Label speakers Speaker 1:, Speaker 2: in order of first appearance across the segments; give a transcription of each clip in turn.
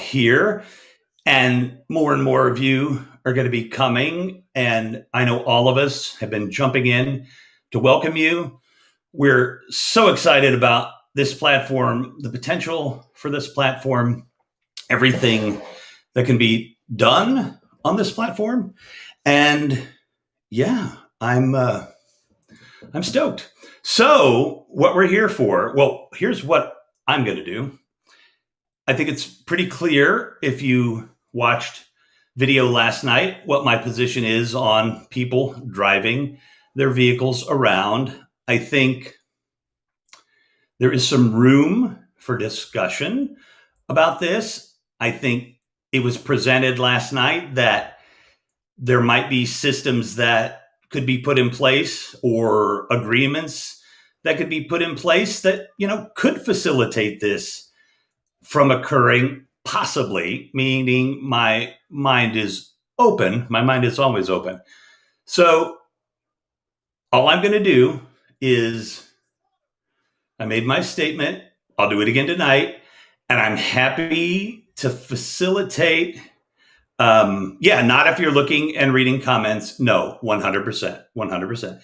Speaker 1: here, and more of you are going to be coming. And I know all of us have been jumping in to welcome you. We're so excited about this platform, the potential for this platform, everything that can be done on this platform. And yeah, I'm stoked. So, what we're here for, well, here's what I'm going to do. I think it's pretty clear if you watched video last night what my position is on people driving their vehicles around. I think there is some room for discussion about this. I think it was presented last night that there might be systems that could be put in place or agreements that could be put in place that, could facilitate this from occurring, possibly, meaning my mind is open. My mind is always open. So all I'm going to do is I made my statement. I'll do it again tonight. And I'm happy to facilitate. Not if you're looking and reading comments. No, 100%. 100%.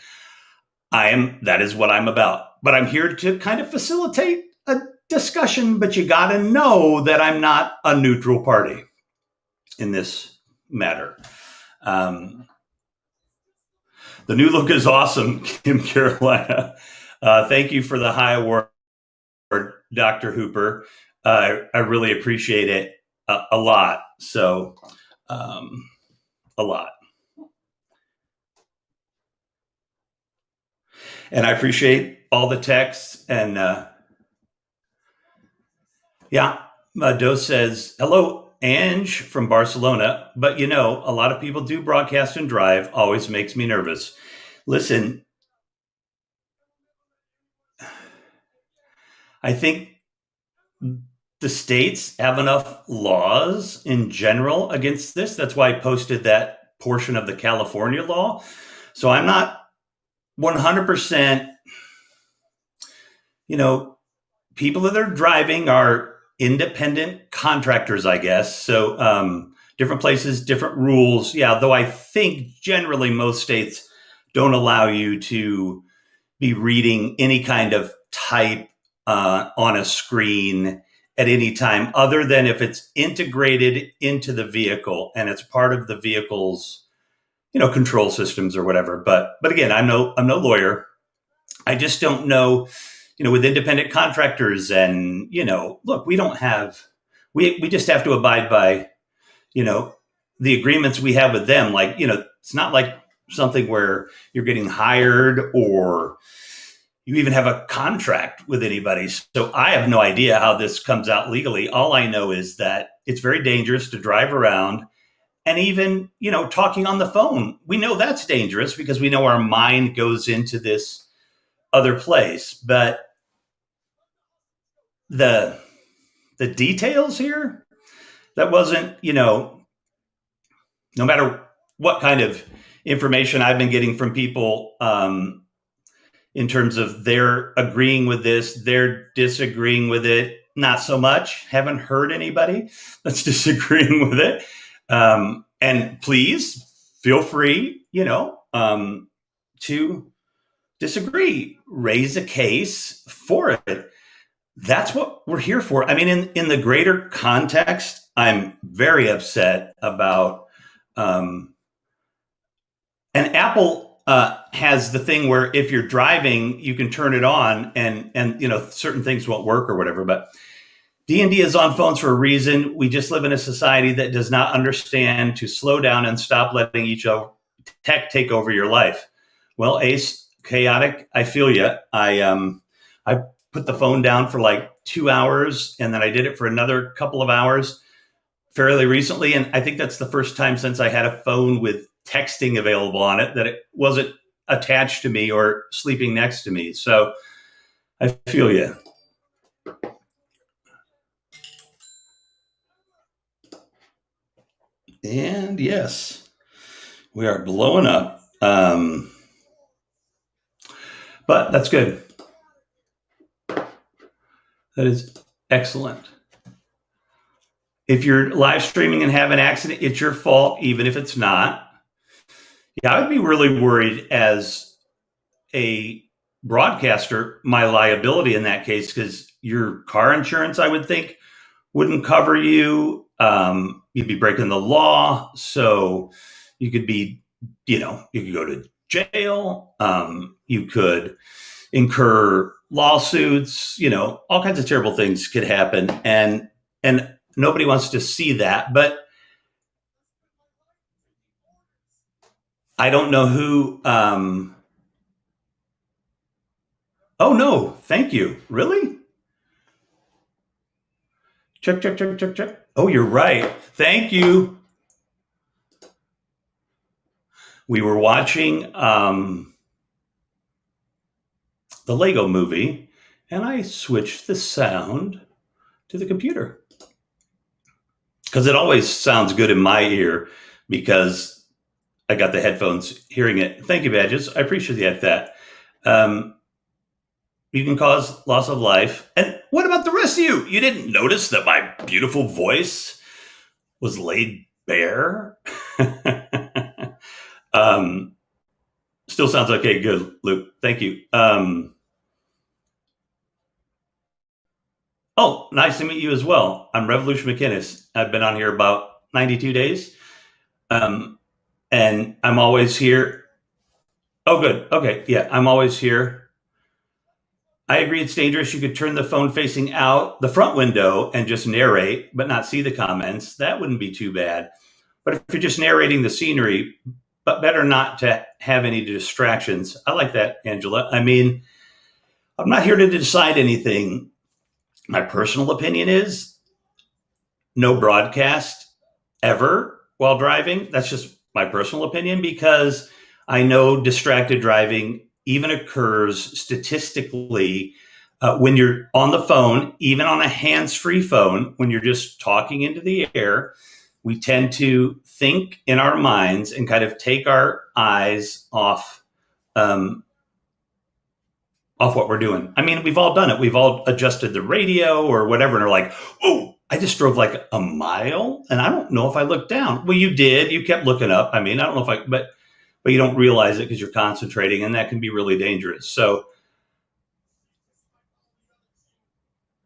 Speaker 1: That is what I'm about. But I'm here to kind of facilitate a discussion, but you got to know that I'm not a neutral party in this matter. The new look is awesome, Kim Carolina. Thank you for the high award, Dr. Hooper. I really appreciate it a lot. So, a lot. And I appreciate all the texts. And Doe says, hello, Ange from Barcelona. But a lot of people do broadcast and drive. Always makes me nervous. Listen, I think the states have enough laws in general against this. That's why I posted that portion of the California law. So I'm not 100%, people that are driving are independent contractors, I guess. So different places, different rules. Yeah, though I think generally most states don't allow you to be reading any kind of type on a screen at any time, other than if it's integrated into the vehicle and it's part of the vehicle's, control systems or whatever. But again, I'm no lawyer. I just don't know, with independent contractors and, look, we just have to abide by, the agreements we have with them. Like, it's not like something where you're getting hired or you even have a contract with anybody. So I have no idea how this comes out legally. All I know is that it's very dangerous to drive around. And even, talking on the phone, we know that's dangerous because we know our mind goes into this other place. But the details here, that wasn't, no matter what kind of information I've been getting from people in terms of they're agreeing with this, they're disagreeing with it, not so much. Haven't heard anybody that's disagreeing with it. And please feel free, to disagree, raise a case for it. That's what we're here for. I mean, in the greater context, I'm very upset about, and Apple has the thing where if you're driving, you can turn it on and certain things won't work or whatever. But D&D is on phones for a reason. We just live in a society that does not understand to slow down and stop letting each tech take over your life. Well, Ace, chaotic, I feel you. I put the phone down for like 2 hours, and then I did it for another couple of hours fairly recently. And I think that's the first time since I had a phone with texting available on it that it wasn't attached to me or sleeping next to me. So I feel you. And yes, we are blowing up. But that's good. That is excellent. If you're live streaming and have an accident, it's your fault, even if it's not. Yeah, I would be really worried as a broadcaster, my liability in that case, because your car insurance, I would think, wouldn't cover you. You'd be breaking the law. So you could be, you could go to jail. You could incur lawsuits. All kinds of terrible things could happen. And nobody wants to see that. But I don't know who. Oh, no. Thank you. Really? Check, check, check, check, check. Oh, you're right. Thank you. We were watching the Lego movie, and I switched the sound to the computer because it always sounds good in my ear because I got the headphones hearing it. Thank you, Badges. I appreciate that. You can cause loss of life. And what about the rest of you? You didn't notice that my beautiful voice was laid bare? Still sounds okay. Good, Luke. Thank you. Oh, nice to meet you as well. I'm Revolution McInnes. I've been on here about 92 days. And I'm always here. Oh, good. Okay. Yeah, I'm always here. I agree it's dangerous. You could turn the phone facing out the front window and just narrate, but not see the comments. That wouldn't be too bad. But if you're just narrating the scenery, but better not to have any distractions. I like that, Angela. I mean, I'm not here to decide anything. My personal opinion is no broadcast ever while driving. That's just my personal opinion because I know distracted driving even occurs statistically when you're on the phone, even on a hands-free phone, when you're just talking into the air. We tend to think in our minds and kind of take our eyes off what we're doing. I mean, we've all done it. We've all adjusted the radio or whatever, and are like, "Oh, I just drove like a mile, and I don't know if I looked down." Well, you did. You kept looking up. I mean, I don't know if but you don't realize it because you're concentrating, and that can be really dangerous. So,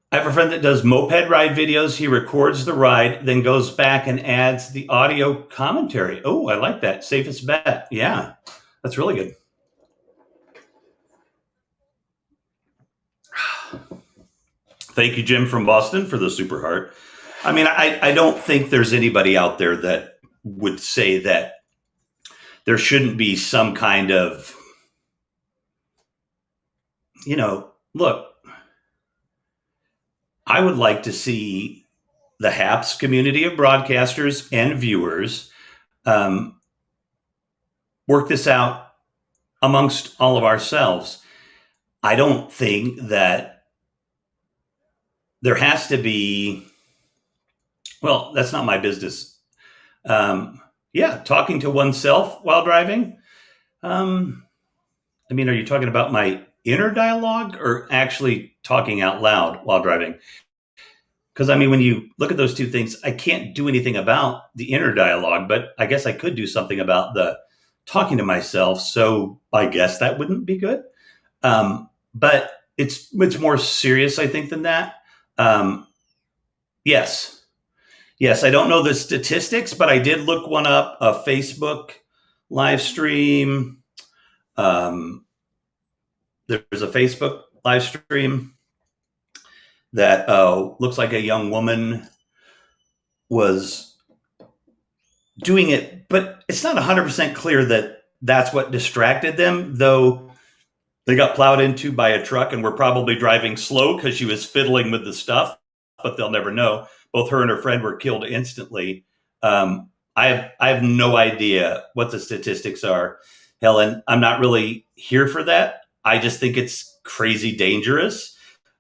Speaker 1: I have a friend that does moped ride videos. He records the ride, then goes back and adds the audio commentary. Oh, I like that. Safest bet. Yeah, that's really good. Thank you, Jim from Boston, for the super heart. I mean, I don't think there's anybody out there that would say that there shouldn't be some kind of, look, I would like to see the Happs community of broadcasters and viewers work this out amongst all of ourselves. I don't think that there has to be, well, that's not my business. Yeah, talking to oneself while driving. I mean, are you talking about my inner dialogue or actually talking out loud while driving? Because I mean, when you look at those two things, I can't do anything about the inner dialogue, but I guess I could do something about the talking to myself. So I guess that wouldn't be good. But it's more serious, I think, than that. Yes. Yes, I don't know the statistics, but I did look one up, a Facebook live stream. There's a Facebook live stream that looks like a young woman was doing it, but it's not 100% clear that that's what distracted them, though they got plowed into by a truck and were probably driving slow because she was fiddling with the stuff, but they'll never know. Both her and her friend were killed instantly. I have no idea what the statistics are, Helen. I'm not really here for that. I just think it's crazy dangerous.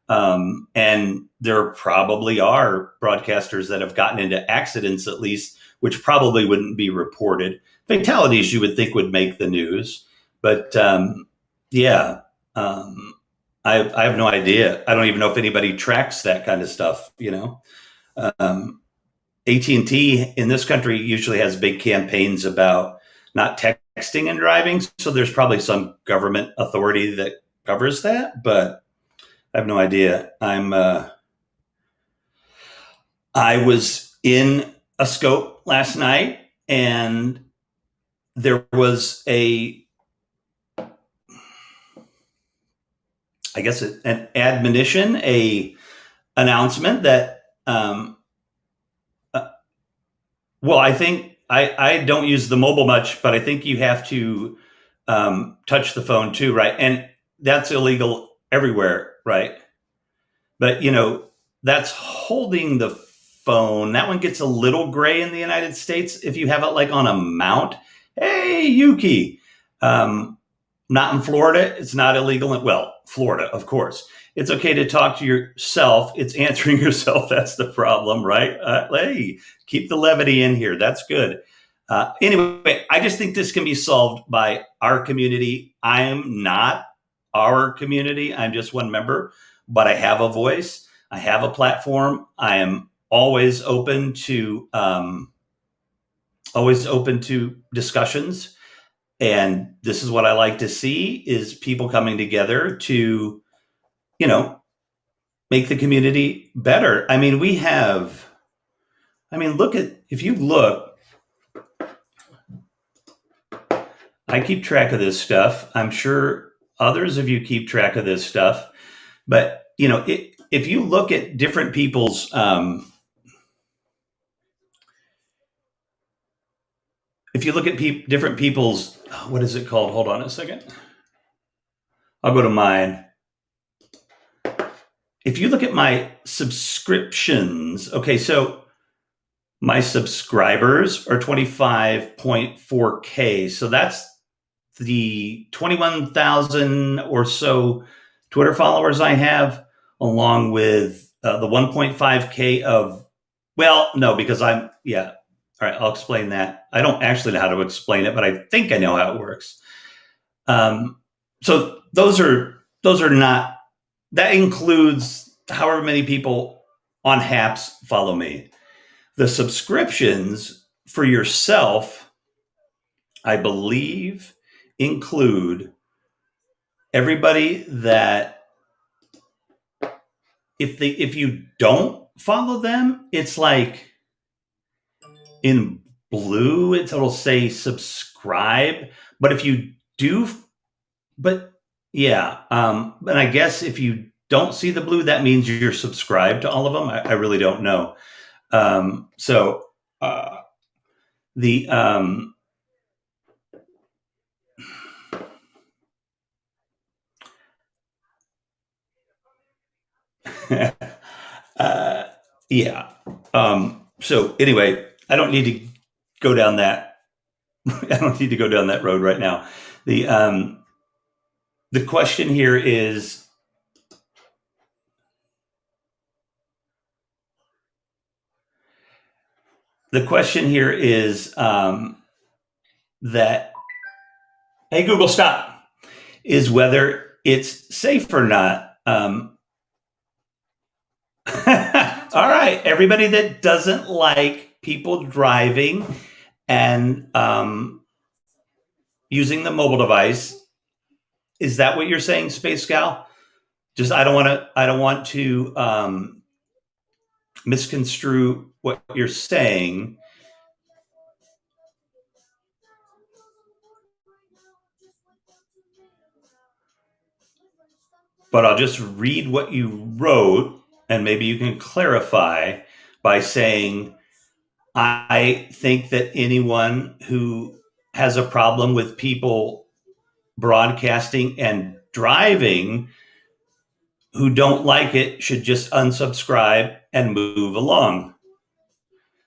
Speaker 1: And there probably are broadcasters that have gotten into accidents, at least, which probably wouldn't be reported. Fatalities you would think would make the news. But yeah, I have no idea. I don't even know if anybody tracks that kind of stuff, AT&T in this country usually has big campaigns about not texting and driving. So there's probably some government authority that covers that, but I have no idea. I was in a scope last night, and there was I guess an admonition, a announcement that well, I think I don't use the mobile much, but I think you have to touch the phone too, right? And that's illegal everywhere, right? But that's holding the phone. That one gets a little gray in the United States if you have it like on a mount. Hey, Yuki. Not in Florida. It's not illegal. Well, Florida, of course. It's okay to talk to yourself. It's answering yourself. That's the problem, right? Hey, keep the levity in here. That's good. Anyway, I just think this can be solved by our community. I'm not our community. I'm just one member, but I have a voice. I have a platform. I am always open to discussions. And this is what I like to see is people coming together to, make the community better. I mean, if you look, I keep track of this stuff. I'm sure others of you keep track of this stuff. But, if you look at different people's, different people's, what is it called? Hold on a second. I'll go to mine. If you look at my subscriptions, okay, so my subscribers are 25.4K. So that's the 21,000 or so Twitter followers I have, along with the 1.5K of, well, no, because all right, I'll explain that. I don't actually know how to explain it, but I think I know how it works. So those are not, that includes however many people on Happs follow me. The subscriptions for yourself, I believe, include everybody that if you don't follow them, it's like in blue, it'll say subscribe. But if you do, but yeah, and I guess if you don't see the blue, that means you're subscribed to all of them. I really don't know. So the yeah. So anyway, I don't need to go down that. I don't need to go down that road right now. The question here is, that, hey, Google, stop, is whether it's safe or not. All right, everybody that doesn't like people driving and using the mobile device, is that what you're saying, Space Gal? Just I don't want to misconstrue what you're saying. But I'll just read what you wrote, and maybe you can clarify by saying, I think that anyone who has a problem with people broadcasting and driving who don't like it should just unsubscribe and move along.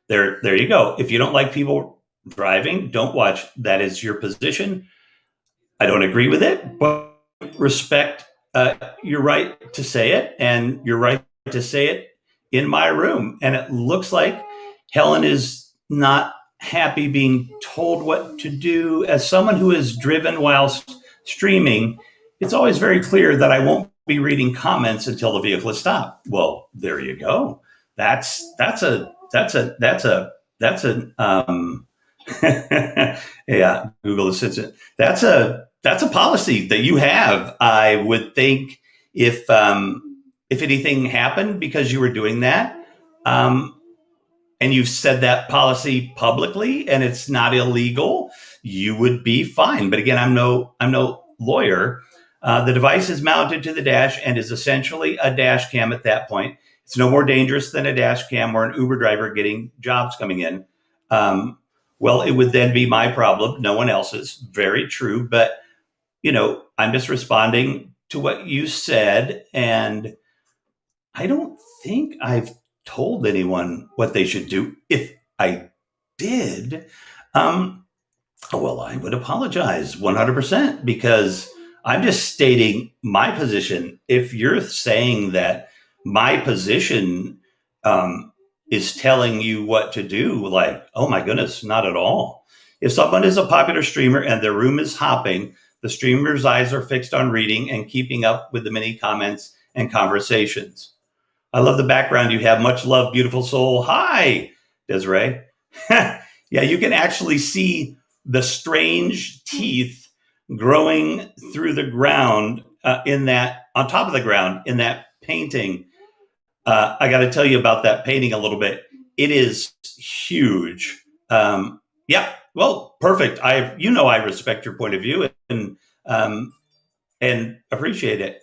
Speaker 1: There you go. If you don't like people driving, don't watch. That is your position. I don't agree with it, but respect your right to say it, and your right to say it in my room. And it looks like Helen is not happy being told what to do. As someone who is driven whilst streaming, it's always very clear that I won't be reading comments until the vehicle is stopped. Well, there you go. That's a that's a yeah, Google Assistant. That's a policy that you have. I would think if anything happened because you were doing that, um, and you've said that policy publicly and it's not illegal, you would be fine. But again, I'm no lawyer. The device is mounted to the dash and is essentially a dash cam at that point. It's no more dangerous than a dash cam or an Uber driver getting jobs coming in. Um, well, it would then be my problem, no one else's. Very true. But, I'm just responding to what you said. And I don't think I've told anyone what they should do. If I did, um, well, I would apologize 100% because I'm just stating my position. If you're saying that my position is telling you what to do, like, oh my goodness, not at all. If someone is a popular streamer and their room is hopping, the streamer's eyes are fixed on reading and keeping up with the many comments and conversations. I love the background you have. Much love, beautiful soul. Hi, Desiree. Yeah, you can actually see the strange teeth growing through the ground in that, on top of the ground in that painting. I got to tell you about that painting a little bit. It is huge. Yeah, well, perfect. I respect your point of view um, and appreciate it.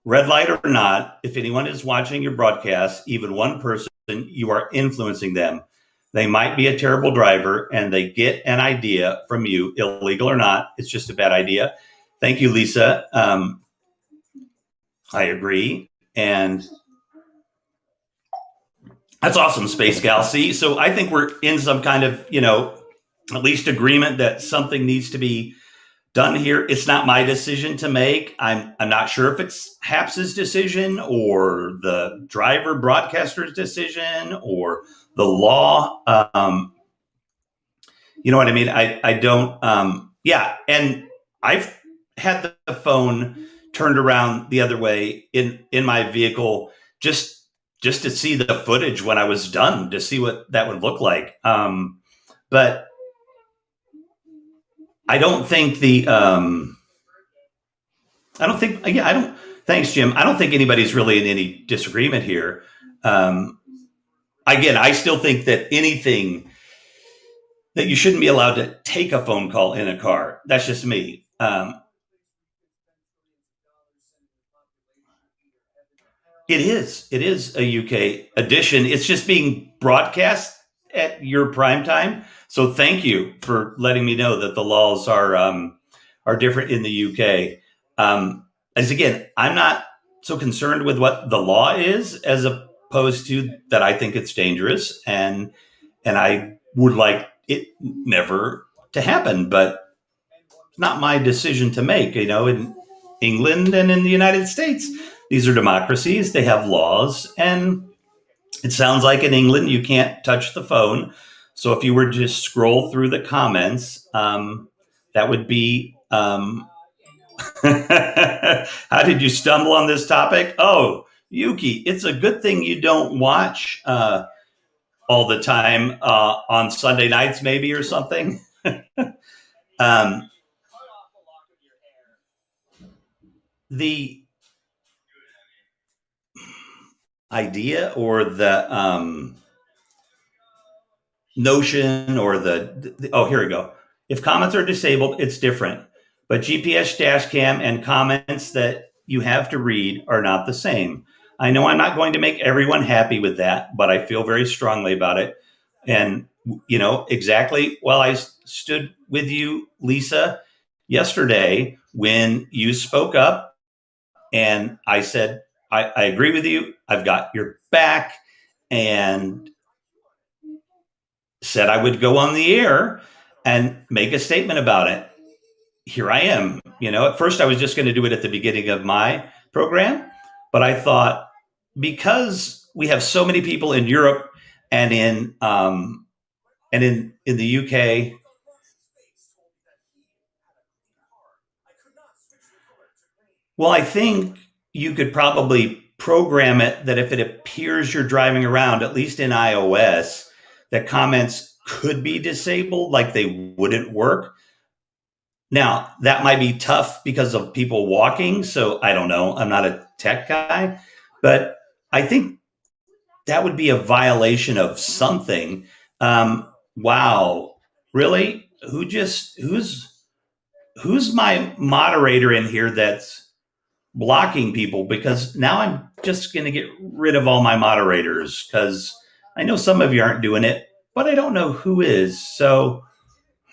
Speaker 1: Red light or not, if anyone is watching your broadcast, even one person, you are influencing them. They might be a terrible driver and they get an idea from you, illegal or not. It's just a bad idea. Thank you, Lisa. I agree. And that's awesome, Space Gal. See, so I think we're in some kind of, at least agreement that something needs to be done here. It's not my decision to make. I'm not sure if it's Happs's decision or the driver broadcaster's decision or the law. You know what I mean? I don't. Yeah, and I've had the phone turned around the other way in my vehicle just to see the footage when I was done, to see what that would look like. But I don't think I don't think, yeah, I don't, thanks, Jim. I don't think anybody's really in any disagreement here. Um, Again, I still think that anything that you shouldn't be allowed to take a phone call in a car. That's just me. It is. It is a UK edition. It's just being broadcast at your prime time. So thank you for letting me know that the laws are different in the UK. As again, I'm not so concerned with what the law is as opposed to that I think it's dangerous and I would like it never to happen, but it's not my decision to make. In England and in the United States, these are democracies. They have laws, and it sounds like in England you can't touch the phone. So if you were to just scroll through the comments, that would be. How did you stumble on this topic? Oh, Yuki, it's a good thing you don't watch all the time on Sunday nights, maybe, or something. um, the idea or the notion or oh, here we go. If comments are disabled, it's different. But GPS dash cam and comments that you have to read are not the same. I know I'm not going to make everyone happy with that, but I feel very strongly about it. And, exactly, well, I stood with you, Lisa, yesterday when you spoke up and I said, I agree with you. I've got your back. And said I would go on the air and make a statement about it. Here I am. At first I was just going to do it at the beginning of my program, but I thought because we have so many people in Europe and in the UK. Well, I think you could probably program it that if it appears you're driving around, at least in iOS, that comments could be disabled, like they wouldn't work. Now, that might be tough because of people walking. So I don't know. I'm not a tech guy, but I think that would be a violation of something. Wow. Really? Who's my moderator in here that's blocking people? Because now I'm just going to get rid of all my moderators because I know some of you aren't doing it, but I don't know who is. So,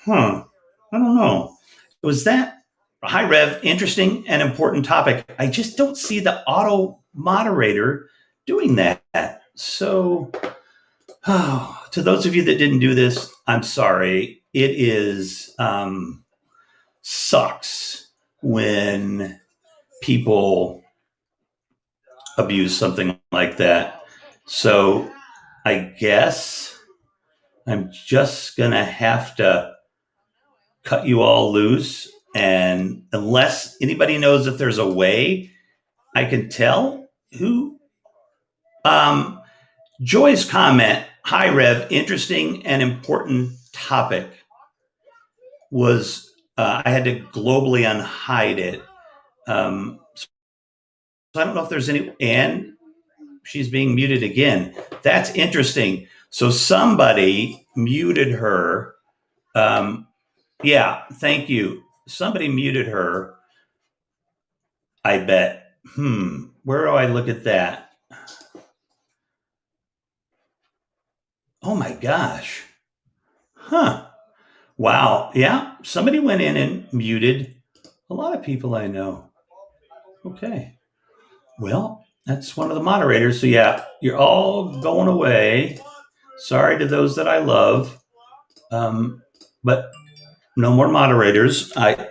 Speaker 1: I don't know. Was that hi Rev? Interesting and important topic. I just don't see the auto moderator doing that. So, to those of you that didn't do this, I'm sorry. It is sucks when people abuse something like that. So I guess I'm just gonna have to cut you all loose. And unless anybody knows if there's a way I can tell who, um, Joy's comment, hi Rev, interesting and important topic, was I had to globally unhide it. So I don't know if there's any, and she's being muted again. That's interesting. So somebody muted her. Yeah, thank you. Somebody muted her, I bet. Where do I look at that? Oh my gosh. Huh. Wow. Yeah, somebody went in and muted a lot of people I know. Okay. Well, that's one of the moderators. So yeah, you're all going away. Sorry to those that I love, but no more moderators. I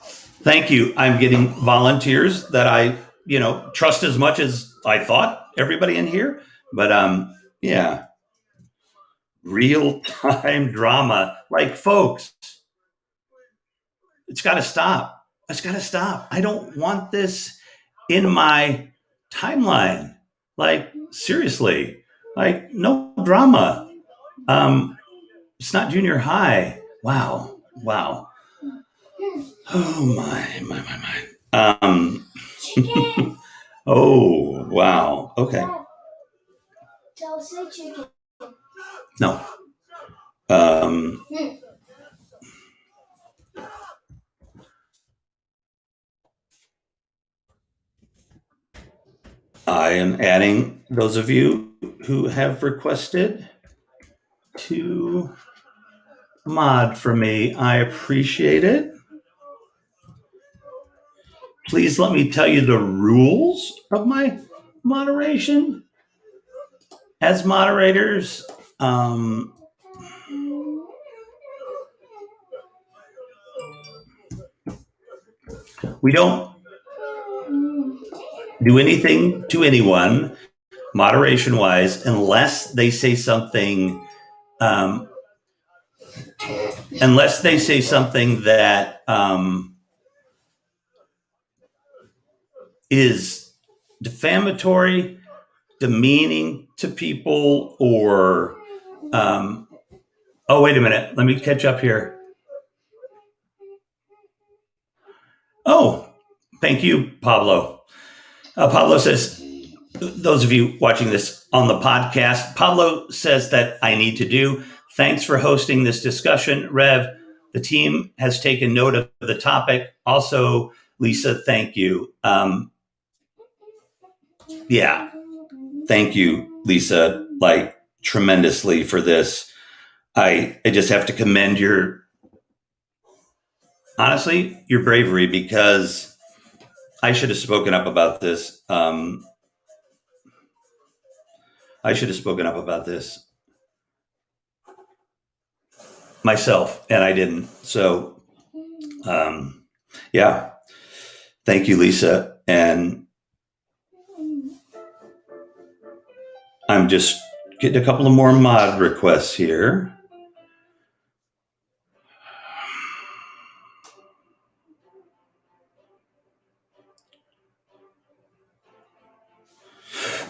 Speaker 1: thank you. I'm getting volunteers that I trust as much as I thought everybody in here. But yeah, real time drama. Like folks, it's got to stop. It's got to stop. I don't want this in my timeline. Like seriously, like no drama. Um, it's not junior high. Wow, wow. Oh my. Oh wow. Okay. No. Um, I am adding those of you who have requested to mod for me. I appreciate it. Please let me tell you the rules of my moderation. As moderators, we don't do anything to anyone moderation wise um, unless they say something that is defamatory, demeaning to people, or oh wait a minute, let me catch up here. Oh, thank you, Pablo. Pablo says, those of you watching this on the podcast, Pablo says that I need to do. Thanks for hosting this discussion, Rev. The team has taken note of the topic. Also, Lisa, thank you. Yeah, thank you, Lisa, like tremendously for this. I just have to commend honestly, your bravery, because I should have spoken up about this. I should have spoken up about this myself, and I didn't. So, yeah, thank you, Lisa. And I'm just getting a couple of more mod requests here.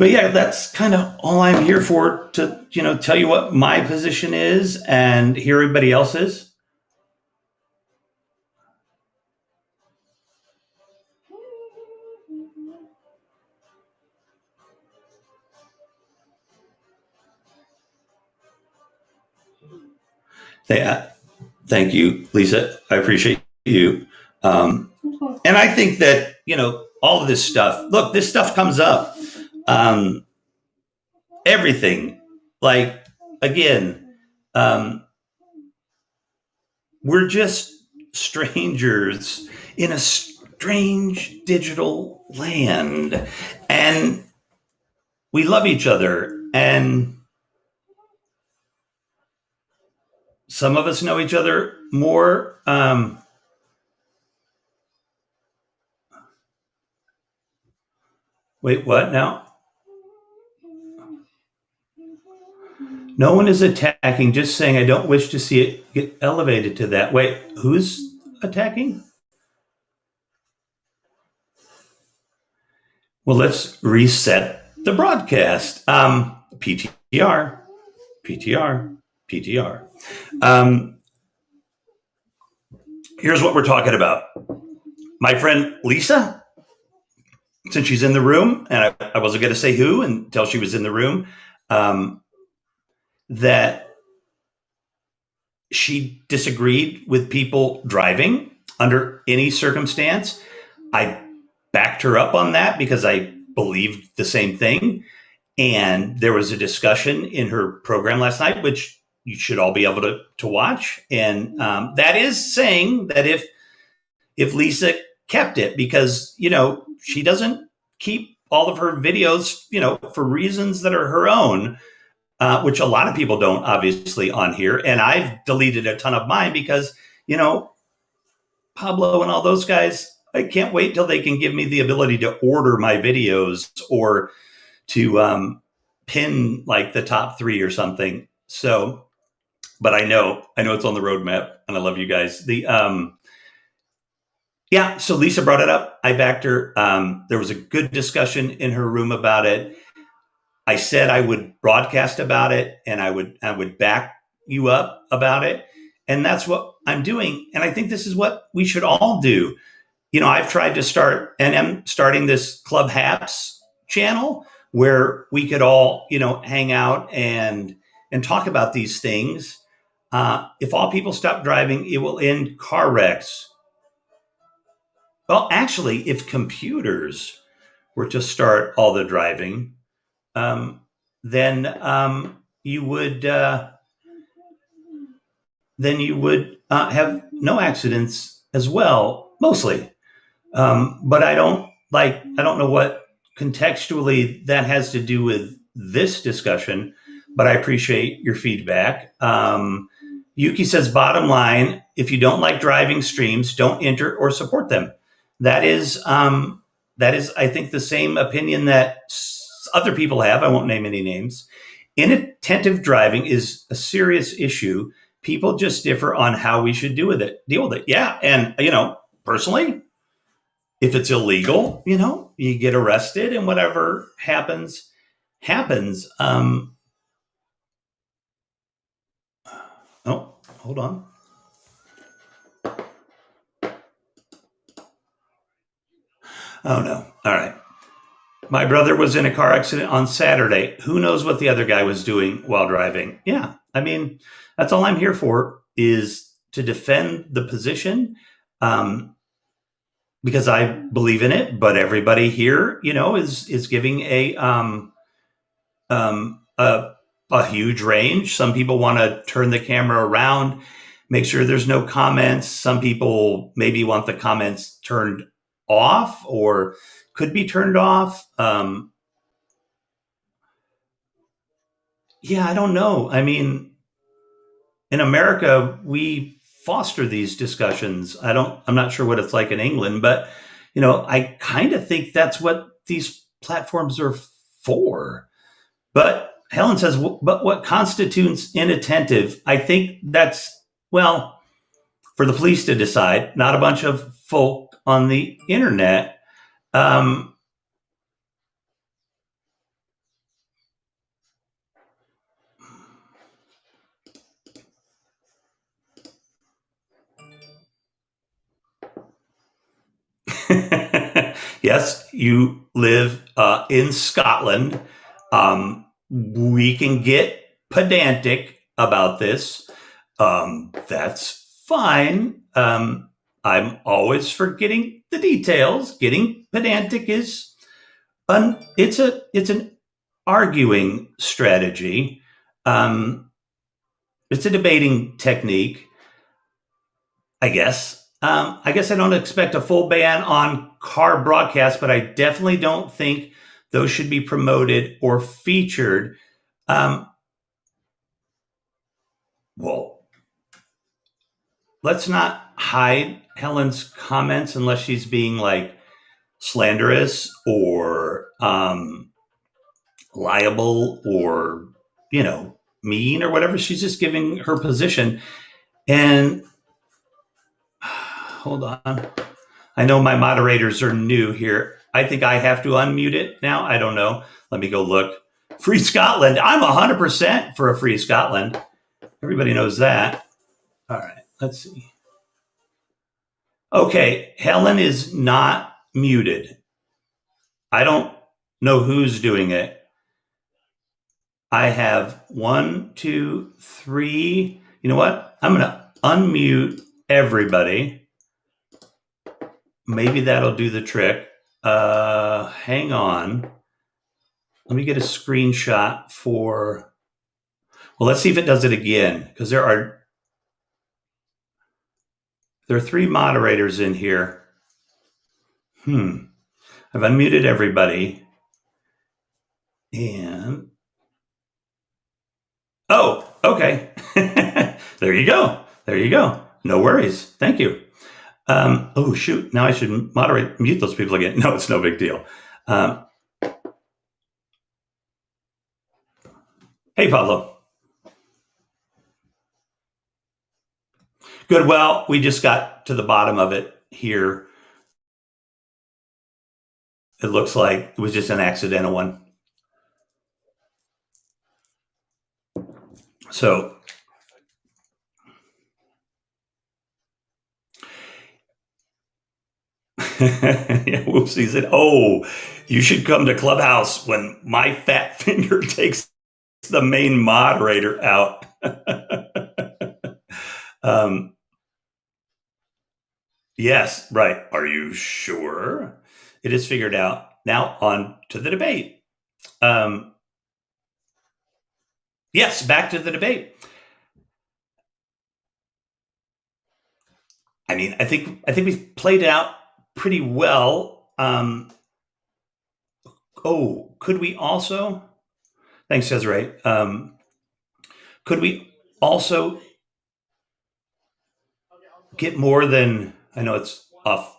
Speaker 1: But yeah, that's kind of all I'm here for, to, tell you what my position is and hear everybody else's. Yeah, thank you, Lisa. I appreciate you. And I think that, all of this stuff, look, this stuff comes up. Um, Everything. Like, again, um, we're just strangers in a strange digital land. And we love each other. And some of us know each other more. Wait, what now? No one is attacking, just saying I don't wish to see it get elevated to that. Wait, who's attacking? Well, let's reset the broadcast. PTR, PTR, PTR. Um, Here's what we're talking about. My friend Lisa, since she's in the room, and I wasn't going to say who until she was in the room, that she disagreed with people driving under any circumstance. I backed her up on that because I believed the same thing. And there was a discussion in her program last night, which you should all be able to watch. And that is saying that if Lisa kept it, because, she doesn't keep all of her videos, for reasons that are her own, which a lot of people don't, obviously, on here. And I've deleted a ton of mine because, Pablo and all those guys, I can't wait till they can give me the ability to order my videos or to pin like the top 3 or something. So, but I know it's on the roadmap, and I love you guys. Yeah, so Lisa brought it up. I backed her. There was a good discussion in her room about it. I said I would broadcast about it, and I would back you up about it. And that's what I'm doing. And I think this is what we should all do. I've tried to start, and am starting, this Club Happs channel where we could all, hang out and talk about these things. If all people stop driving, it will end car wrecks. Well, actually, if computers were to start all the driving, then you would have no accidents as well, mostly. But I don't know what contextually that has to do with this discussion, but I appreciate your feedback. Yuki says, bottom line, if you don't like driving streams, don't enter or support them. That is, I think, the same opinion that other people have. I won't name any names. Inattentive driving is a serious issue. People just differ on how we should deal with it. Yeah. And, personally, if it's illegal, you get arrested, and whatever happens, happens. Oh, hold on. Oh, no. All right. My brother was in a car accident on Saturday. Who knows what the other guy was doing while driving? Yeah. I mean, that's all I'm here for, is to defend the position, because I believe in it. But everybody here, is giving a huge range. Some people want to turn the camera around, make sure there's no comments. Some people maybe want the comments turned off, or could be turned off. Yeah, I don't know. I mean, in America, we foster these discussions. I'm not sure what it's like in England, but I kind of think that's what these platforms are for. But Helen says, but what constitutes inattentive? I think that's, well, for the police to decide, not a bunch of folk on the internet. Yes, you live in Scotland. We can get pedantic about this. That's fine. I'm always forgetting the details. Getting pedantic is it's an arguing strategy. Um, it's a debating technique, I guess. I guess I don't expect a full ban on car broadcasts, but I definitely don't think those should be promoted or featured. Um, well, let's not hide Helen's comments unless she's being like slanderous or liable or, mean or whatever. She's just giving her position. And hold on. I know my moderators are new here. I think I have to unmute it now. I don't know. Let me go look. Free Scotland. I'm 100% for a free Scotland. Everybody knows that. All right, let's see. Okay, Helen is not muted. I don't know who's doing it. I have 1, 2, 3. You know what? I'm going to unmute everybody. Maybe that'll do the trick. Hang on. Let me get a screenshot for. Well, let's see if it does it again, because there are 3 moderators in here. I've unmuted everybody. And oh, okay. There you go. There you go. No worries. Thank you. Oh shoot! Now I should mute those people again. No, it's no big deal. Hey, Pablo. Good. Well, we just got to the bottom of it here. It looks like it was just an accidental one. So yeah, whoopsies. Oh, you should come to Clubhouse when my fat finger takes the main moderator out. Yes, right. Are you sure? It is figured out. Now on to the debate. Yes, back to the debate. I mean, I think we've played it out pretty well. Could we also? Thanks, Desiree. Could we also get more than? I know it's off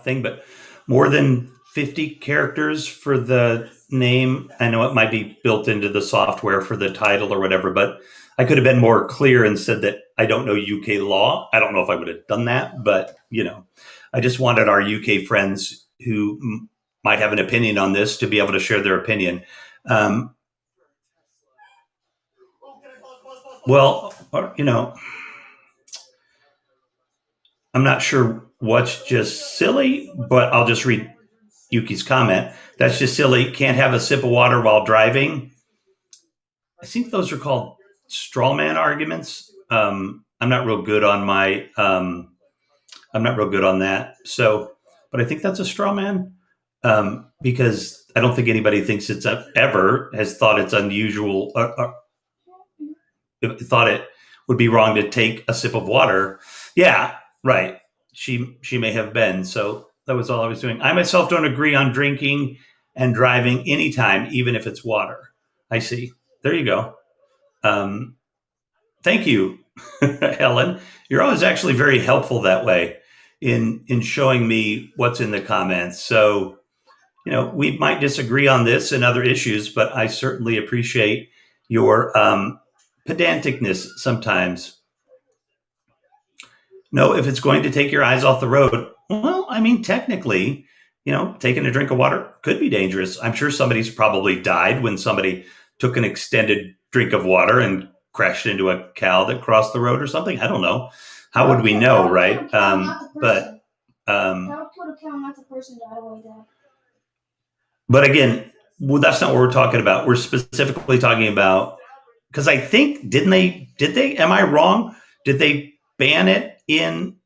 Speaker 1: thing, but more than 50 characters for the name. I know it might be built into the software for the title or whatever, but I could have been more clear and said that I don't know UK law. I don't know if I would have done that, but I just wanted our UK friends who might have an opinion on this to be able to share their opinion. Well, I'm not sure what's just silly, but I'll just read Yuki's comment. That's just silly. Can't have a sip of water while driving. I think those are called straw man arguments. I'm not real good on my. I'm not real good on that. So, but I think that's a straw man because I don't think anybody thinks it's ever has thought it's unusual. Thought it would be wrong to take a sip of water. Yeah, right. She may have been. So that was all I was doing. I myself don't agree on drinking and driving anytime, even if it's water. I see. There you go. Thank you, Helen. You're always actually very helpful that way in showing me what's in the comments. So, we might disagree on this and other issues, but I certainly appreciate your pedanticness sometimes. No, if it's going to take your eyes off the road, well, I mean, technically, taking a drink of water could be dangerous. I'm sure somebody's probably died when somebody took an extended drink of water and crashed into a cow that crossed the road or something. I don't know. How would we know, right? But But again, well, that's not what we're talking about. We're specifically talking about because I think didn't they? Did they? Am I wrong? Did they ban it in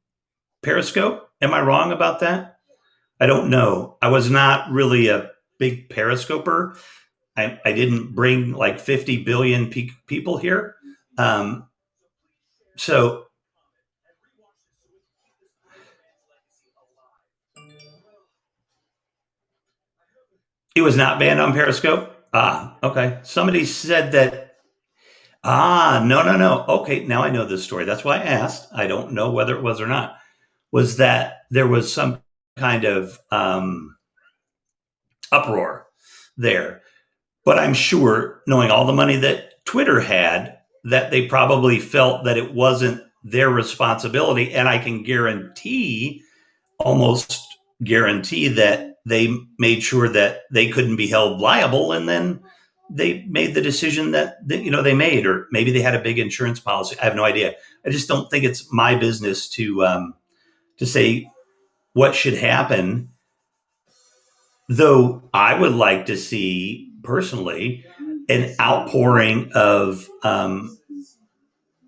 Speaker 1: Periscope? Am I wrong about that? I don't know. I was not really a big Periscoper. I didn't bring like 50 billion people here. Um, so it was not banned on Periscope. Ah, okay. Somebody said that. Ah, no, no, no. Okay, now I know this story. That's why I asked. I don't know whether it was or not. Was that there was some kind of uproar there? But I'm sure, knowing all the money that Twitter had, that they probably felt that it wasn't their responsibility. And I can guarantee, almost guarantee, that they made sure that they couldn't be held liable. And then they made the decision that they made, or maybe they had a big insurance policy. I have no idea. I just don't think it's my business to say what should happen. Though I would like to see personally an outpouring of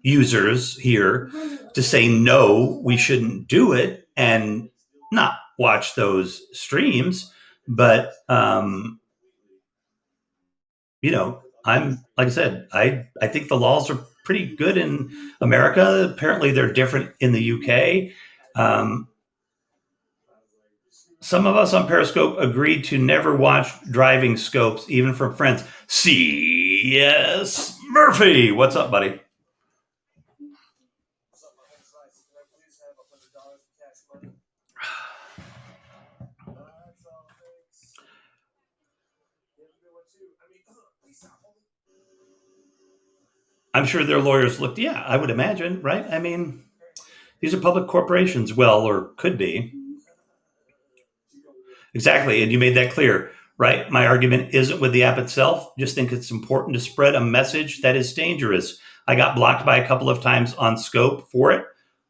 Speaker 1: users here to say no, we shouldn't do it, and not watch those streams. But I'm like I said, I think the laws are pretty good in America. Apparently, they're different in the UK. Um, Some of us on Periscope agreed to never watch driving scopes, even from friends. C.S. Murphy, what's up, buddy? I'm sure their lawyers looked. Yeah, I would imagine, right? I mean, these are public corporations, well, or could be. Exactly, and you made that clear, right? My argument isn't with the app itself. Just think it's important to spread a message that is dangerous. I got blocked by a couple of times on Scope for it,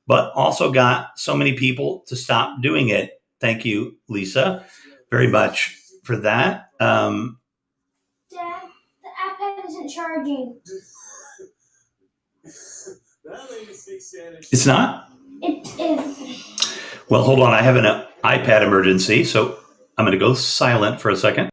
Speaker 1: but also got so many people to stop doing it. Thank you, Lisa, very much for that. Dad, the iPad isn't charging. It's not? It is. Well, hold on. I have an iPad emergency, so I'm going to go silent for a second.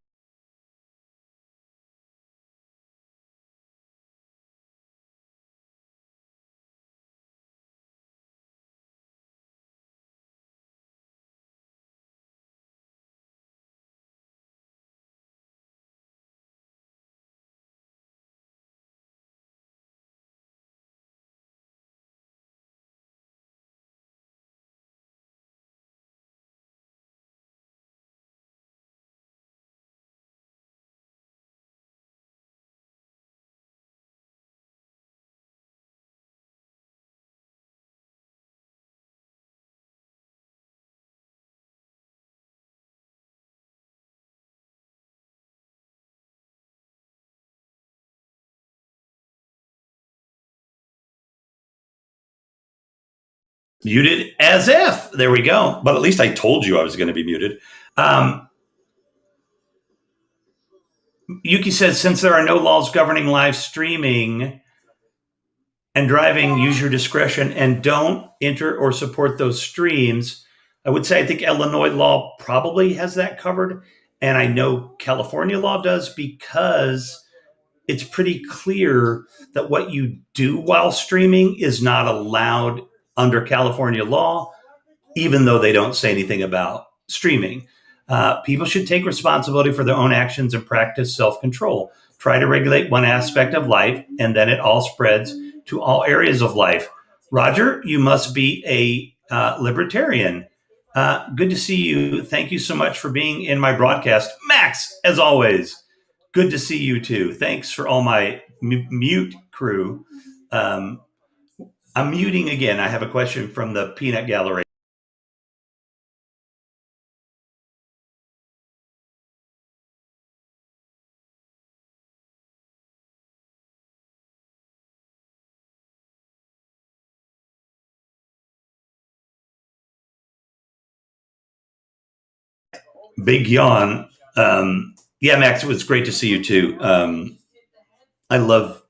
Speaker 1: Muted as if. There we go. But at least I told you I was going to be muted. Um, Yuki says, since there are no laws governing live streaming and driving, use your discretion and don't enter or support those streams. I would say I think Illinois law probably has that covered. And I know California law does, because it's pretty clear that what you do while streaming is not allowed under California law, even though they don't say anything about streaming. People should take responsibility for their own actions and practice self control. Try to regulate one aspect of life, and then it all spreads to all areas of life. Roger, you must be a libertarian. Good to see you. Thank you so much for being in my broadcast. Max, as always, good to see you too. Thanks for all my mute crew. I'm muting again. I have a question from the Peanut Gallery. Big yawn. Yeah, Max, it was great to see you too. I love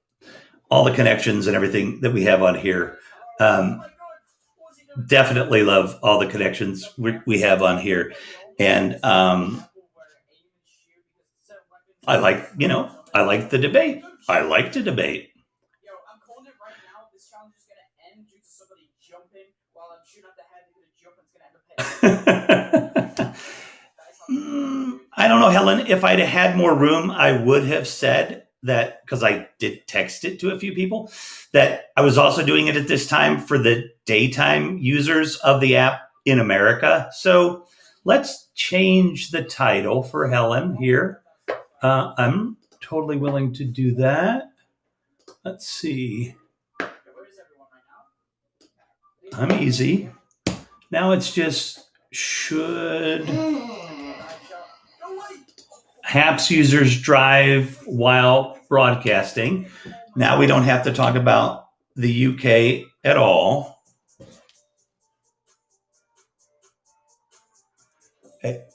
Speaker 1: all the connections and everything that we have on here. Um, Definitely love all the connections we have on here. And I like, I like the debate. I like to debate. I don't know, Helen. If I'd had more room, I would have said that because I did text it to a few people that I was also doing it at this time for the daytime users of the app in America. So let's change the title for Helen here. I'm totally willing to do that. Let's see. I'm easy. Now it's just should Happs users drive while broadcasting. Now we don't have to talk about the UK at all. Okay.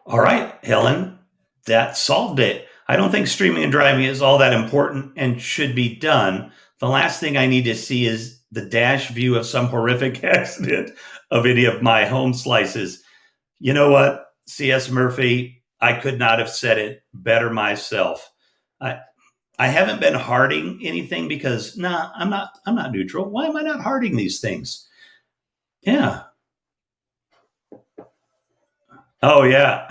Speaker 1: All right, Helen, that solved it. I don't think streaming and driving is all that important and should be done. The last thing I need to see is the dash view of some horrific accident of any of my home slices. You know what, C.S. Murphy, I could not have said it better myself. I, I haven't been harding anything because I'm not neutral. Why am I not harding these things? Yeah. Oh yeah.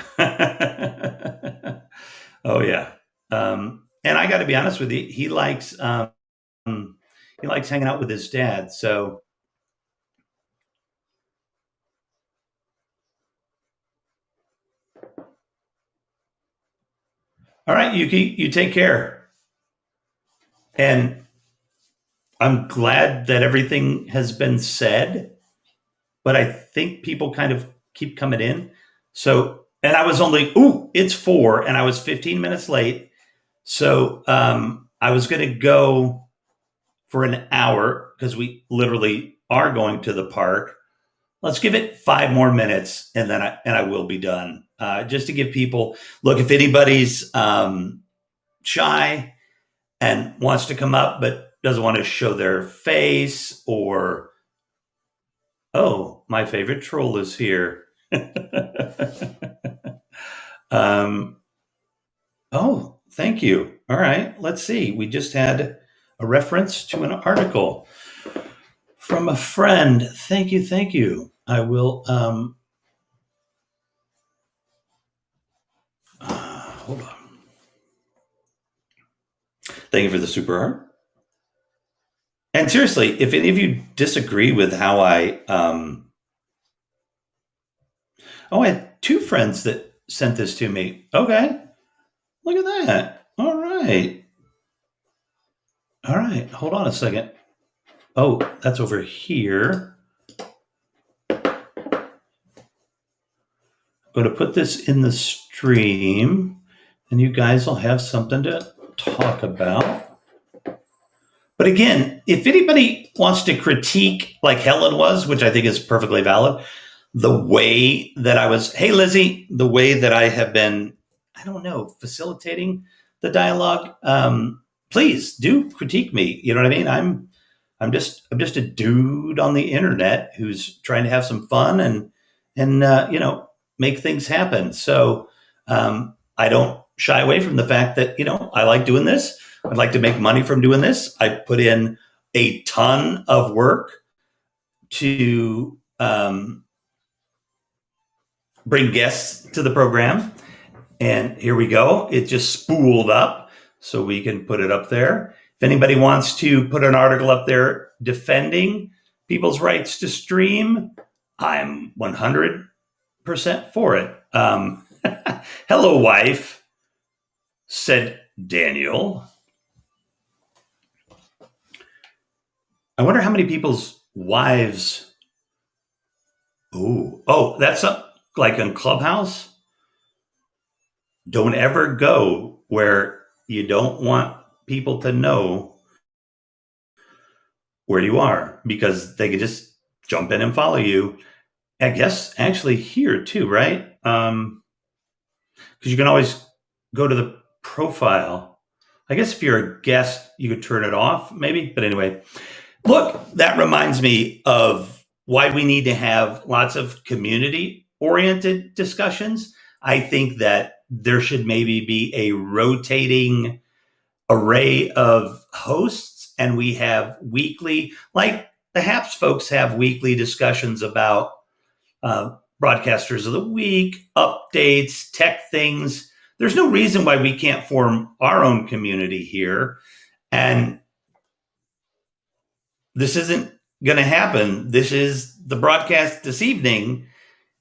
Speaker 1: Oh yeah. And I got to be honest with you, he likes hanging out with his dad. So all right, Yuki, you take care. And I'm glad that everything has been said, but I think people kind of keep coming in. So and I was only it's 4 and I was 15 minutes late. So I was going to go for an hour because we literally are going to the park. Let's give it 5 more minutes and then I will be done. Just to give people look if anybody's shy and wants to come up but doesn't want to show their face or my favorite troll is here. um, thank you. All right, let's see. We just had a reference to an article from a friend. Thank you, thank you. I will. Hold on. Thank you for the super art. And seriously, if any of you disagree with how I had 2 friends that sent this to me. Okay, look at that. All right, all right. Hold on a second. Oh, that's over here. I'm going to put this in the stream, and you guys will have something to talk about. But again, if anybody wants to critique, like Helen was, which I think is perfectly valid, the way that I was, hey, Lizzie, the way that I have been, I don't know, facilitating the dialogue, please do critique me. You know what I mean? I'm just a dude on the internet who's trying to have some fun and make things happen. So I don't shy away from the fact that I like doing this. I'd like to make money from doing this. I put in a ton of work to bring guests to the program. And here we go. It just spooled up so we can put it up there. If anybody wants to put an article up there defending people's rights to stream, I'm 100% for it. Hello, wife, said Daniel. I wonder how many people's wives Oh, that's like in Clubhouse. Don't ever go where you don't want people to know where you are because they could just jump in and follow you. I guess actually here too, right? Because you can always go to the profile. I guess if you're a guest, you could turn it off, maybe. But anyway, look, that reminds me of why we need to have lots of community oriented discussions. I think that there should maybe be a rotating array of hosts, and we have weekly, like the Happs folks have weekly discussions about broadcasters of the week, updates, tech things. There's no reason why we can't form our own community here. And this isn't going to happen. This is the broadcast this evening,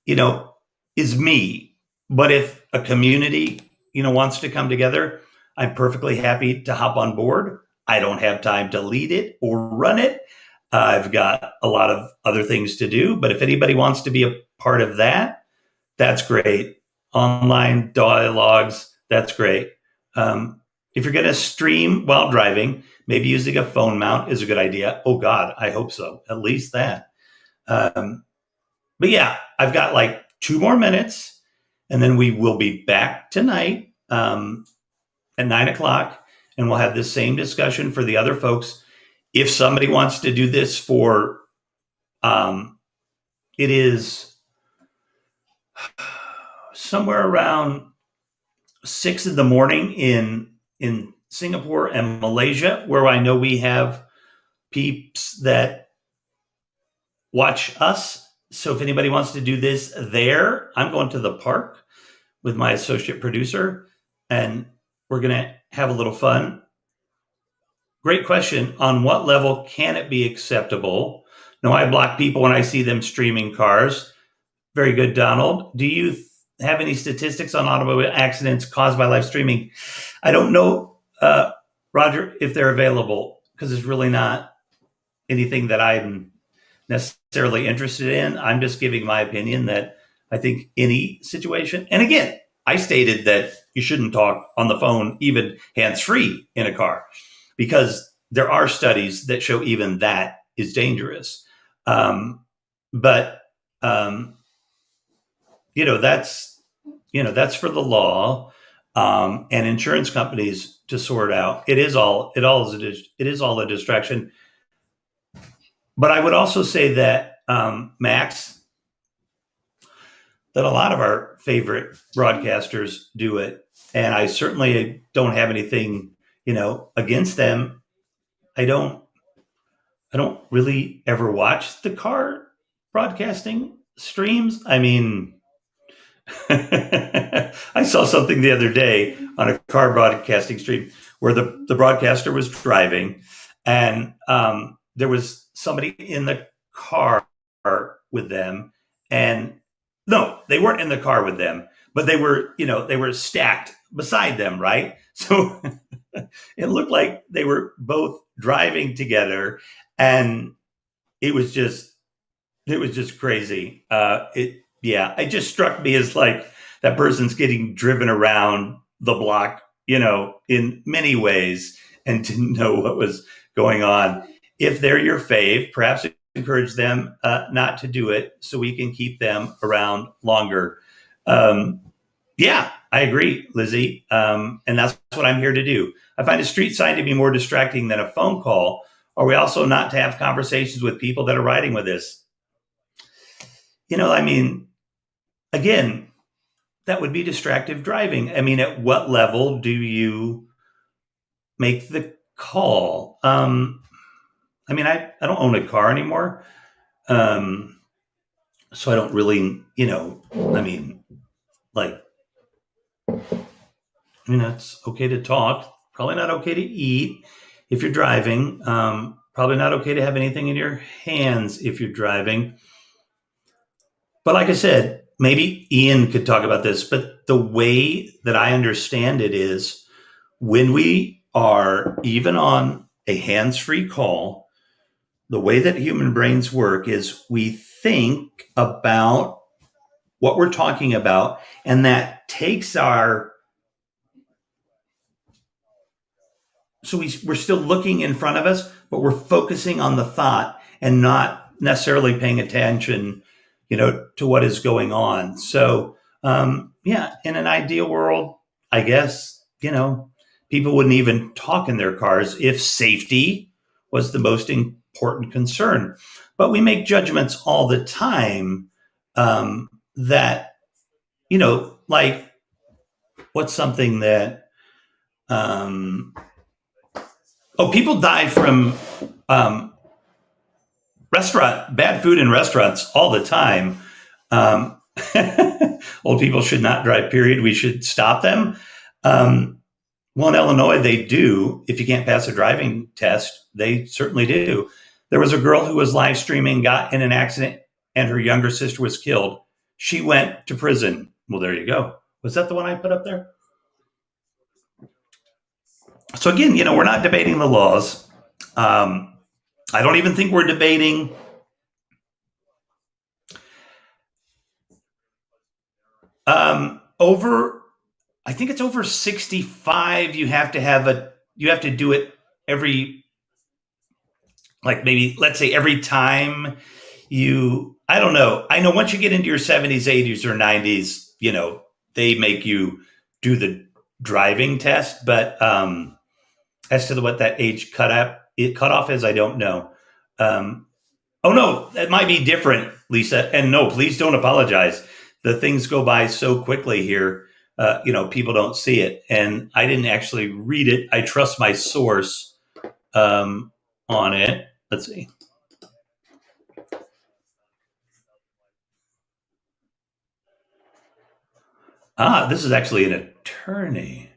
Speaker 1: you know, is me. But if a community, wants to come together, I'm perfectly happy to hop on board. I don't have time to lead it or run it. I've got a lot of other things to do. But if anybody wants to be a part of that, that's great. Online dialogues, that's great. If you're going to stream while driving, maybe using a phone mount is a good idea. Oh, God, I hope so. At least that. But yeah, I've got like 2 more minutes, and then we will be back tonight at 9 o'clock, and we'll have this same discussion for the other folks. If somebody wants to do this for, it is somewhere around 6 in the morning in Singapore and Malaysia, where I know we have peeps that watch us. So if anybody wants to do this there, I'm going to the park with my associate producer, and we're going to have a little fun. Great question. On what level can it be acceptable? No, I block people when I see them streaming cars. Very good, Donald. Do you have any statistics on automobile accidents caused by live streaming? I don't know, Roger, if they're available, because it's really not anything that I'm necessarily interested in. I'm just giving my opinion that I think any situation, and again, I stated that you shouldn't talk on the phone, even hands-free in a car, because there are studies that show even that is dangerous. But that's for the law and insurance companies to sort out. It is all a distraction. But I would also say that, Max, that a lot of our favorite broadcasters do it, and I certainly don't have anything, against them. I don't really ever watch the car broadcasting streams. I mean, I saw something the other day on a car broadcasting stream where the broadcaster was driving, and there was somebody in the car with them, and no, they weren't in the car with them, but they were stacked beside them, right? So it looked like they were both driving together, and it was just crazy. It just struck me as like that person's getting driven around the block, in many ways, and didn't know what was going on. If they're your fave, perhaps encourage them not to do it so we can keep them around longer. Yeah, I agree, Lizzie. And that's what I'm here to do. I find a street sign to be more distracting than a phone call. Are we also not to have conversations with people that are riding with us? I mean, again, that would be distractive driving. I mean, at what level do you make the call? I mean, I don't own a car anymore. So I don't really, I mean, like, it's okay to talk, probably not okay to eat if you're driving. Probably not okay to have anything in your hands if you're driving. But like I said, maybe Ian could talk about this, but the way that I understand it is when we are even on a hands-free call, the way that human brains work is we think about what we're talking about, and that takes our we're still looking in front of us, but we're focusing on the thought and not necessarily paying attention, to what is going on. So, yeah, in an ideal world, I guess, people wouldn't even talk in their cars if safety was the most important concern. But we make judgments all the time, that, like, what's something that, um, oh, people die from, um, bad food in restaurants all the time. Um, Old people should not drive, period. We should stop them. Um, well, in Illinois, they do. If you can't pass a driving test, they certainly do. There was a girl who was live streaming, got in an accident, and her younger sister was killed. She went to prison. Well, there you go. Was that the one I put up there? So, again, we're not debating the laws. Um, I don't even think we're debating, over, I think it's over 65. You have to do it every, like, maybe, let's say, every time I don't know. I know once you get into your 70s, 80s, or 90s, they make you do the driving test. But, as to what that age cutoff is, I don't know. Um, oh no, that might be different, Lisa. And no, please don't apologize. The things go by so quickly here. People don't see it, and I didn't actually read it. I trust my source, on it. Let's see. This is actually an attorney.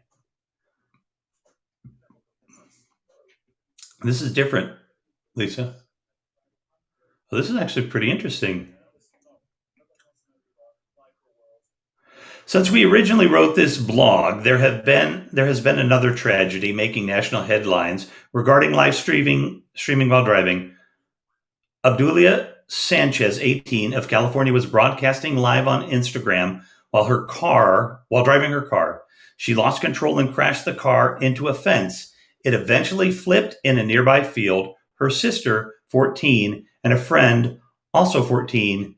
Speaker 1: This is different, Lisa. Well, this is actually pretty interesting. Since we originally wrote this blog, there has been another tragedy making national headlines regarding live streaming while driving. Abdulia Sanchez, 18, of California, was broadcasting live on Instagram while driving her car. She lost control and crashed the car into a fence. It eventually flipped in a nearby field. Her sister, 14, and a friend, also 14,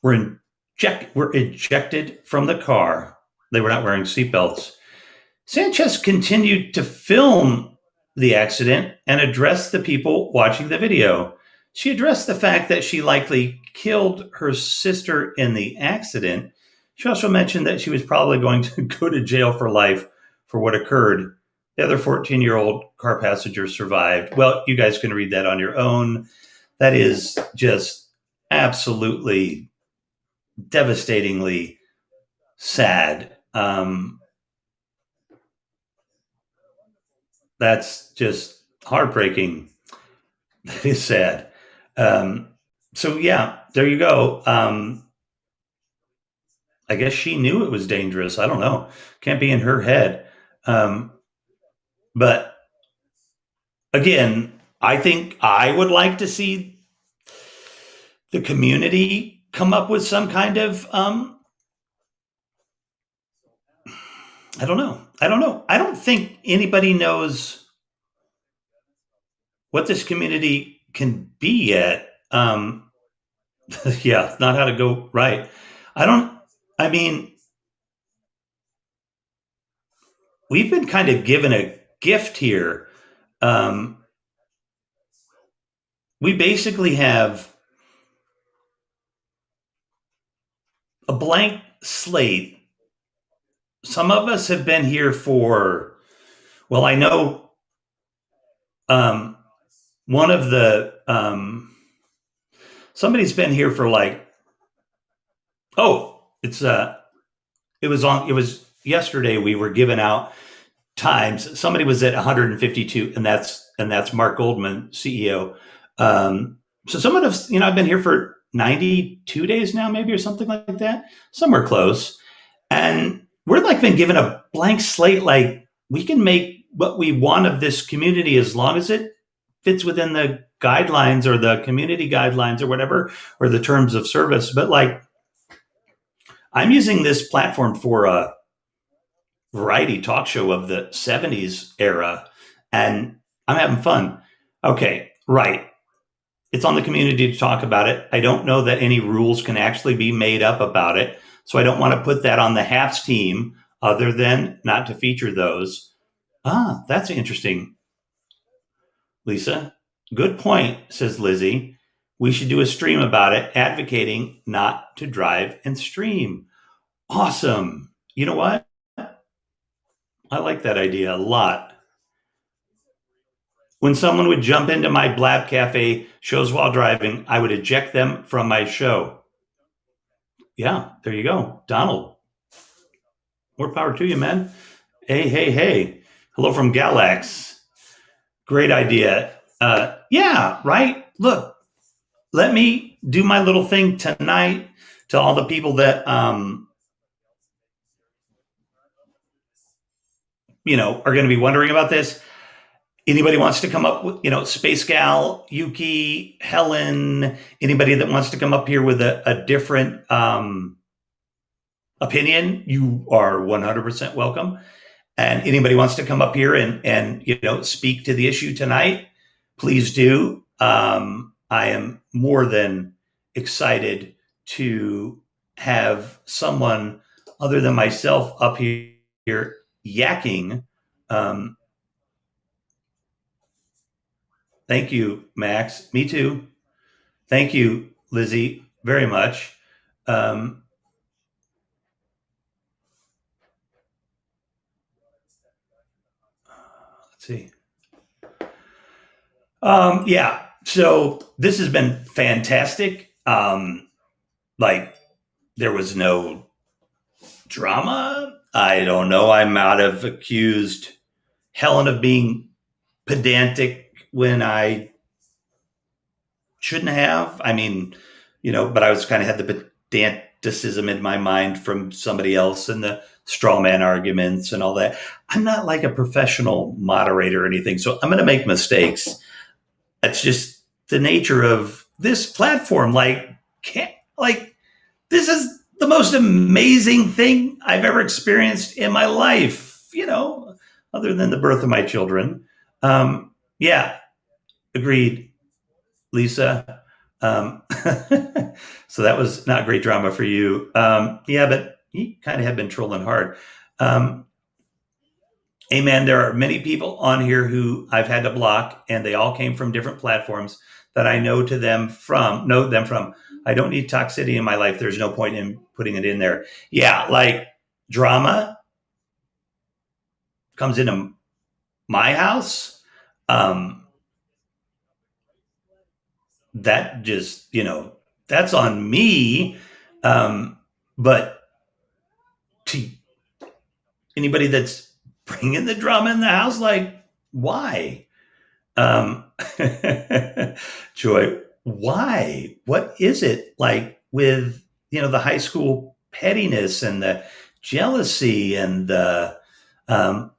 Speaker 1: were ejected from the car. They were not wearing seatbelts. Sanchez continued to film the accident and addressed the people watching the video. She addressed the fact that she likely killed her sister in the accident. She also mentioned that she was probably going to go to jail for life for what occurred. The other 14-year-old car passenger survived. Well, you guys can read that on your own. That is just absolutely devastatingly sad. That's just heartbreaking. That is sad. So yeah, there you go. I guess she knew it was dangerous. I don't know. Can't be in her head. Um, but again, I think I would like to see the community come up with some kind of, I don't know. I don't think anybody knows what this community can be yet. Yeah, not how to go right. I don't, I mean, we've been kind of given a gift here. Um, we basically have a blank slate. Some of us have been here for, well, I know, um, one of the, somebody's been here for, like, oh, it was yesterday we were giving out times. Somebody was at 152, and that's Mark Goldman, CEO. So someone of, I've been here for 92 days now, maybe, or something like that, somewhere close. And we're, like, been given a blank slate. Like, we can make what we want of this community as long as it fits within the guidelines or the community guidelines or whatever, or the terms of service. But like, I'm using this platform for a variety talk show of the 70s era, and I'm having fun. Okay, right. It's on the community to talk about it. I don't know that any rules can actually be made up about it. So I don't want to put that on the Happs team other than not to feature those. Ah, that's interesting, Lisa. Good point, says Lizzie. We should do a stream about it, advocating not to drive and stream. Awesome. You know what? I like that idea a lot. When someone would jump into my Blab Cafe shows while driving, I would eject them from my show. Yeah, there you go. Donald, more power to you, man. Hey, hey, hey. Hello from Galax. Great idea. Yeah, right. Look, let me do my little thing tonight to all the people that, are going to be wondering about this. Anybody wants to come up with, Space Gal, Yuki, Helen, anybody that wants to come up here with a different opinion, you are 100% welcome. And anybody wants to come up here and speak to the issue tonight, please do. I am more than excited to have someone other than myself up here yakking. Thank you, Max. Me too. Thank you, Lizzie, very much. Let's see. Yeah. So this has been fantastic. Like, there was no drama. I don't know. I might have accused Helen of being pedantic when I shouldn't have. I mean, but I was kind of had the pedanticism in my mind from somebody else and the straw man arguments and all that. I'm not like a professional moderator or anything, so I'm going to make mistakes. That's just the nature of this platform. This is the most amazing thing I've ever experienced in my life, other than the birth of my children. Yeah, agreed, Lisa. So that was not great drama for you. Yeah, but you kind of have been trolling hard. Amen. There are many people on here who I've had to block, and they all came from different platforms that I know them from. I don't need toxicity in my life. There's no point in putting it in there. Yeah, like drama comes into my house. That just, that's on me. But to anybody that's bringing the drama in the house, like, why? Joy, why? What is it like with, the high school pettiness and the jealousy and the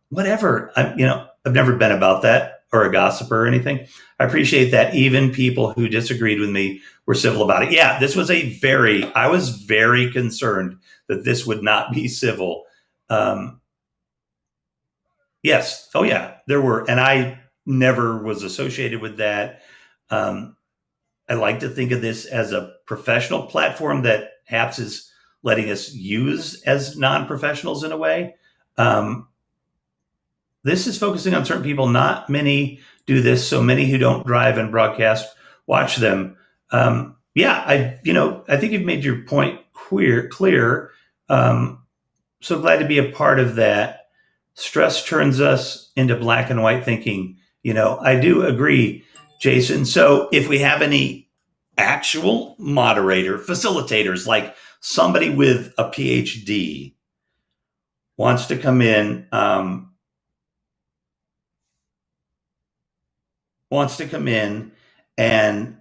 Speaker 1: whatever? I've never been about that or a gossiper or anything. I appreciate that even people who disagreed with me were civil about it. Yeah, this was I was very concerned that this would not be civil. Yes. Oh, yeah, there were. And I never was associated with that. I like to think of this as a professional platform that Happs is letting us use as non-professionals in a way. This is focusing on certain people. Not many do this. So many who don't drive and broadcast watch them. Yeah, I think you've made your point clear. So glad to be a part of that. Stress turns us into black and white thinking. I do agree, Jason. So if we have any actual facilitators, like somebody with a PhD wants to come in, and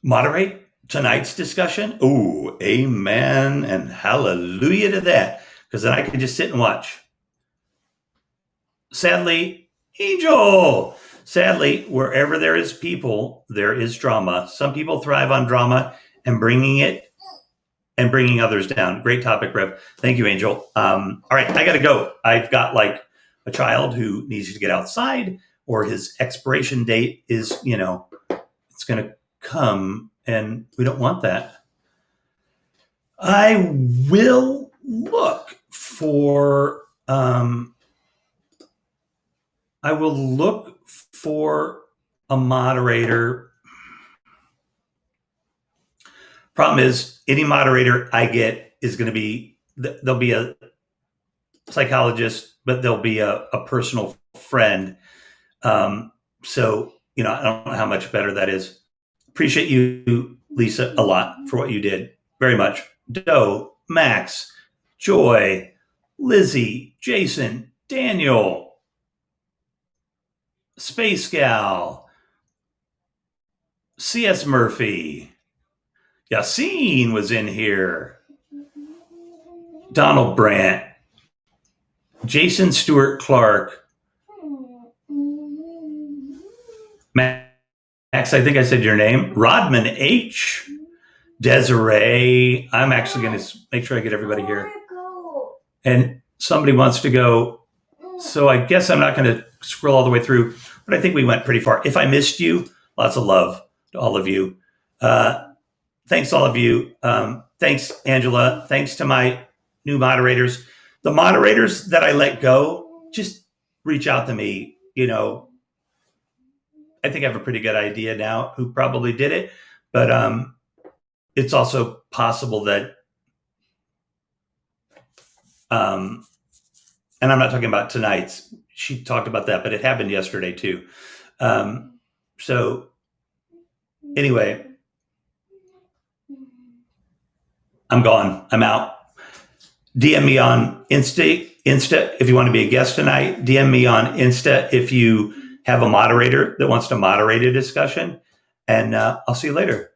Speaker 1: moderate tonight's discussion. Ooh, amen and hallelujah to that. Because then I can just sit and watch. Sadly, Angel. Sadly, wherever there is people, there is drama. Some people thrive on drama and bringing others down. Great topic, Rev. Thank you, Angel. All right, I got to go. I've got like a child who needs to get outside, or his expiration date is, it's going to come, and we don't want that. I will look for. I will look for a moderator. Problem is, any moderator I get is going to be, there'll be a psychologist, but there'll be a personal friend. So, I don't know how much better that is. Appreciate you, Lisa, a lot for what you did. Very much. Doe, Max, Joy, Lizzie, Jason, Daniel, Space Gal, C.S. Murphy, Yassine was in here, Donald Brandt, Jason Stewart Clark, Max, I think I said your name, Rodman H, Desiree. I'm actually going to make sure I get everybody here. And somebody wants to go. So I guess I'm not going to scroll all the way through, but I think we went pretty far. If I missed you, lots of love to all of you. Thanks, all of you. Thanks, Angela. Thanks to my new moderators. The moderators that I let go, just reach out to me. I think I have a pretty good idea now who probably did it, but it's also possible that, and I'm not talking about tonight's. She talked about that, but it happened yesterday too. So anyway, I'm gone. I'm out. DM me on Insta if you want to be a guest tonight. DM me on Insta if you have a moderator that wants to moderate a discussion, and I'll see you later.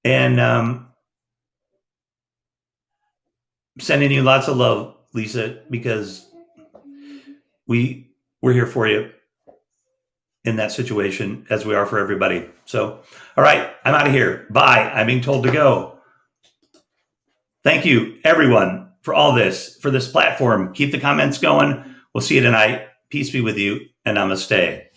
Speaker 1: And sending you lots of love, Lisa, because we're here for you in that situation, as we are for everybody. So, all right, I'm out of here. Bye. I'm being told to go. Thank you, everyone, for all this, for this platform. Keep the comments going. We'll see you tonight. Peace be with you, and namaste.